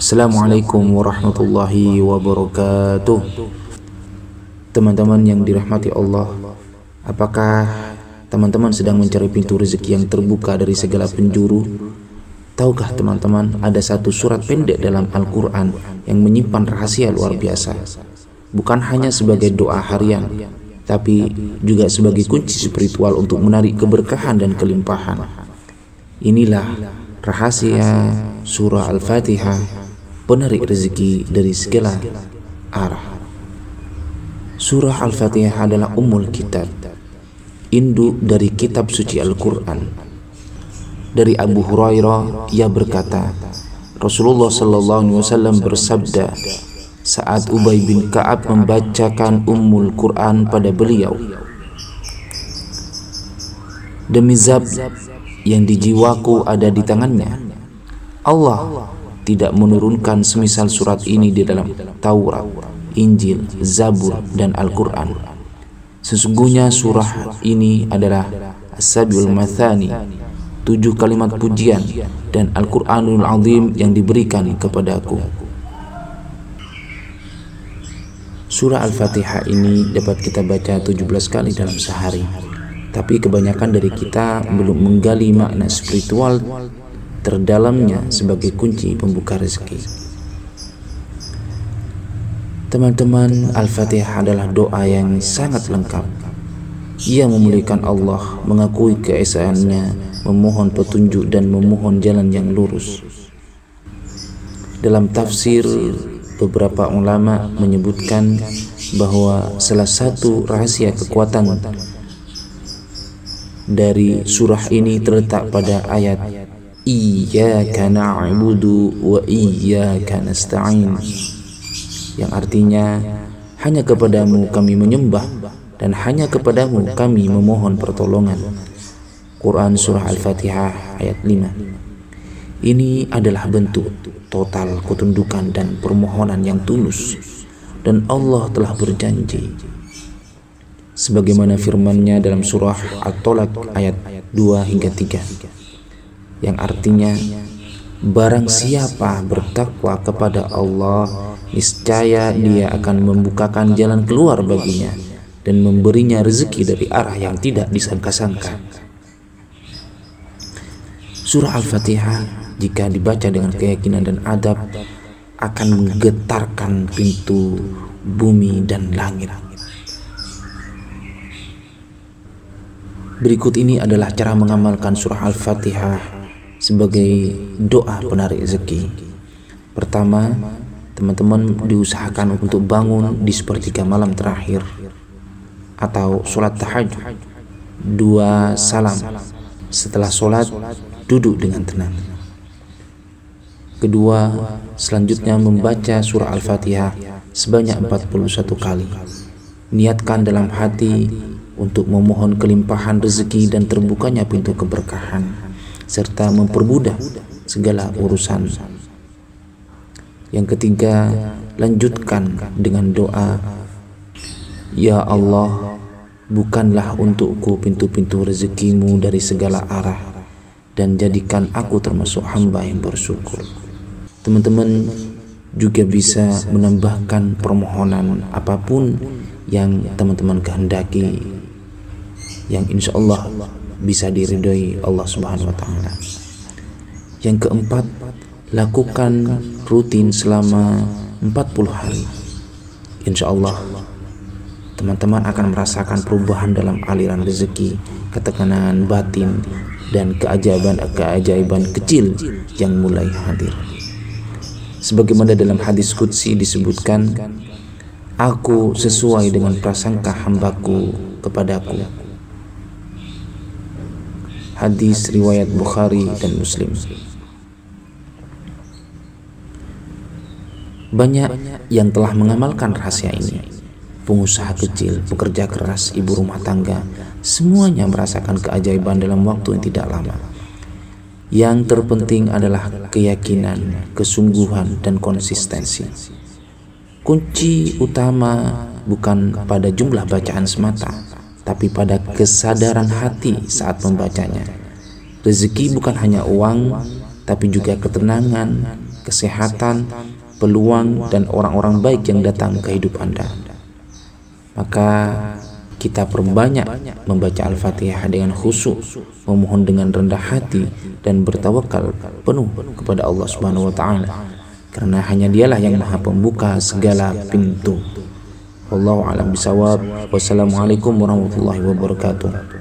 Assalamualaikum warahmatullahi wabarakatuh. Teman-teman yang dirahmati Allah, apakah teman-teman sedang mencari pintu rezeki yang terbuka dari segala penjuru? Tahukah teman-teman, ada satu surat pendek dalam Al-Quran yang menyimpan rahasia luar biasa. Bukan hanya sebagai doa harian, tapi juga sebagai kunci spiritual untuk menarik keberkahan dan kelimpahan. Inilah rahasia surah Al-Fatihah, penarik rezeki dari segala arah. Surah Al-Fatihah adalah ummul kitab, induk dari kitab suci Al-Quran. Dari Abu Hurairah, ia berkata, Rasulullah SAW bersabda saat Ubay bin Ka'ab membacakan ummul Quran pada beliau, demi zat yang di jiwaku ada di tangannya, Allah tidak menurunkan semisal surat ini di dalam Taurat, Injil, Zabur, dan Al-Quran. Sesungguhnya surah ini adalah As-Sabiul Mathani, 7 kalimat pujian, dan Al-Quranul Azim yang diberikan kepadaku. Surah Al-Fatihah ini dapat kita baca 17 kali dalam sehari. Tapi kebanyakan dari kita belum menggali makna spiritual terdalamnya sebagai kunci pembuka rezeki. Teman-teman, Al-Fatihah adalah doa yang sangat lengkap. Ia memuliakan Allah, mengakui keesaannya, memohon petunjuk dan memohon jalan yang lurus. Dalam tafsir, beberapa ulama menyebutkan bahwa salah satu rahasia kekuatan dari surah ini terletak pada ayat Iyyaka na'budu wa iyyaka nasta'in, yang artinya hanya kepadamu kami menyembah dan hanya kepadamu kami memohon pertolongan. Quran surah Al-Fatihah ayat 5. Ini adalah bentuk total ketundukan dan permohonan yang tulus, dan Allah telah berjanji sebagaimana firman-Nya dalam surah At-Tolak ayat 2 hingga 3, yang artinya, barang siapa bertakwa kepada Allah, niscaya Dia akan membukakan jalan keluar baginya dan memberinya rezeki dari arah yang tidak disangka-sangka. Surah Al-Fatihah jika dibaca dengan keyakinan dan adab akan menggetarkan pintu bumi dan langit. Berikut ini adalah cara mengamalkan surah Al-Fatihah sebagai doa penarik rezeki. Pertama, teman-teman diusahakan untuk bangun di sepertiga malam terakhir atau sholat tahajud, 2 salam. Setelah sholat, duduk dengan tenang. Kedua, selanjutnya membaca surah Al-Fatihah sebanyak 41 kali. Niatkan dalam hati untuk memohon kelimpahan rezeki dan terbukanya pintu keberkahan, serta mempermudah segala urusan. Yang ketiga, lanjutkan dengan doa, Ya Allah, bukanlah untukku pintu-pintu rezekimu dari segala arah, dan jadikan aku termasuk hamba yang bersyukur. Teman-teman juga bisa menambahkan permohonan apapun yang teman-teman kehendaki, yang insya Allah bisa diridhoi Allah Subhanahu wa Ta'ala. Yang keempat, lakukan rutin selama 40 hari. Insya Allah teman-teman akan merasakan perubahan dalam aliran rezeki, ketenangan batin, dan keajaiban kecil yang mulai hadir. Sebagaimana dalam hadis qudsi disebutkan, aku sesuai dengan prasangka hambaku kepadaku. Hadis riwayat Bukhari dan Muslim. Banyak yang telah mengamalkan rahasia ini. Pengusaha kecil, pekerja keras, ibu rumah tangga, semuanya merasakan keajaiban dalam waktu yang tidak lama. Yang terpenting adalah keyakinan, kesungguhan, dan konsistensi. Kunci utama bukan pada jumlah bacaan semata, tapi pada kesadaran hati saat membacanya. Rezeki bukan hanya uang, tapi juga ketenangan, kesehatan, peluang, dan orang-orang baik yang datang ke hidup Anda. Maka kita perbanyak membaca Al-Fatihah dengan khusyuk, memohon dengan rendah hati, dan bertawakal penuh kepada Allah Subhanahu wa Ta'ala, karena hanya Dialah yang Maha Pembuka segala pintu. Wallahu a'lam bishawab. Wassalamualaikum warahmatullahi wabarakatuh.